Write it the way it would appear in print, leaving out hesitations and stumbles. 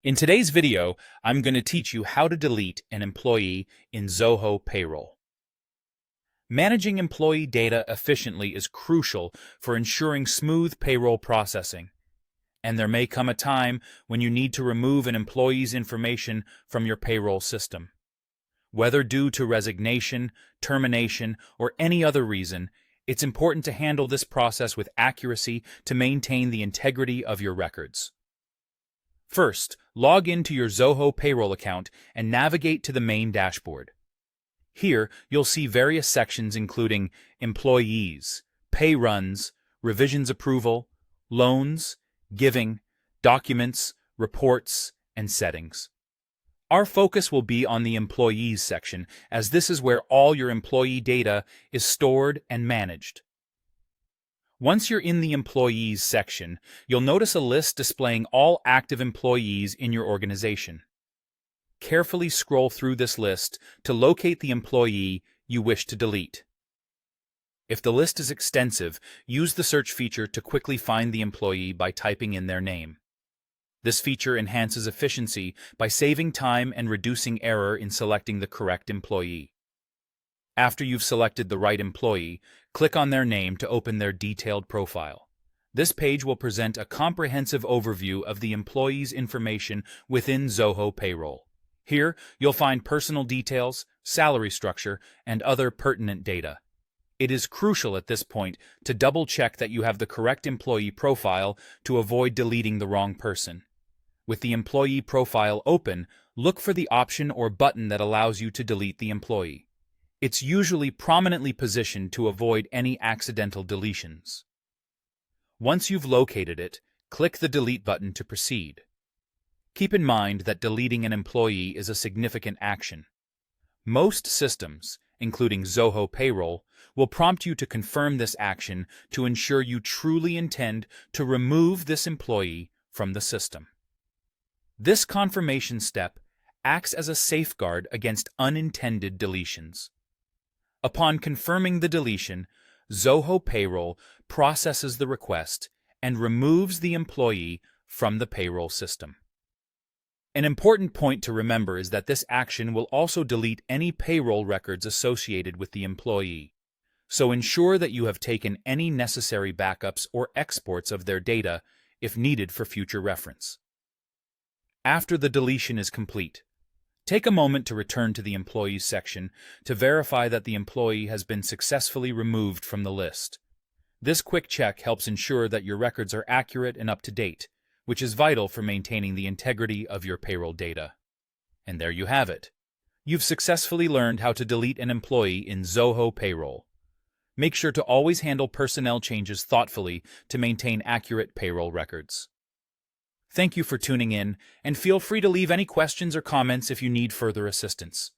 In today's video, I'm going to teach you how to delete an employee in Zoho Payroll. Managing employee data efficiently is crucial for ensuring smooth payroll processing, and there may come a time when you need to remove an employee's information from your payroll system. Whether due to resignation, termination, or any other reason, it's important to handle this process with accuracy to maintain the integrity of your records. First, log into your Zoho Payroll account and navigate to the main dashboard. Here, you'll see various sections including Employees, Pay Runs, Revisions Approval, Loans, Giving, Documents, Reports, and Settings. Our focus will be on the Employees section, as this is where all your employee data is stored and managed. Once you're in the Employees section, you'll notice a list displaying all active employees in your organization. Carefully scroll through this list to locate the employee you wish to delete. If the list is extensive, use the search feature to quickly find the employee by typing in their name. This feature enhances efficiency by saving time and reducing error in selecting the correct employee. After you've selected the right employee, click on their name to open their detailed profile. This page will present a comprehensive overview of the employee's information within Zoho Payroll. Here, you'll find personal details, salary structure, and other pertinent data. It is crucial at this point to double-check that you have the correct employee profile to avoid deleting the wrong person. With the employee profile open, look for the option or button that allows you to delete the employee. It's usually prominently positioned to avoid any accidental deletions. Once you've located it, click the Delete button to proceed. Keep in mind that deleting an employee is a significant action. Most systems, including Zoho Payroll, will prompt you to confirm this action to ensure you truly intend to remove this employee from the system. This confirmation step acts as a safeguard against unintended deletions. Upon confirming the deletion, Zoho Payroll processes the request and removes the employee from the payroll system. An important point to remember is that this action will also delete any payroll records associated with the employee, so ensure that you have taken any necessary backups or exports of their data if needed for future reference. After the deletion is complete, take a moment to return to the Employees section to verify that the employee has been successfully removed from the list. This quick check helps ensure that your records are accurate and up to date, which is vital for maintaining the integrity of your payroll data. And there you have it. You've successfully learned how to delete an employee in Zoho Payroll. Make sure to always handle personnel changes thoughtfully to maintain accurate payroll records. Thank you for tuning in, and feel free to leave any questions or comments if you need further assistance.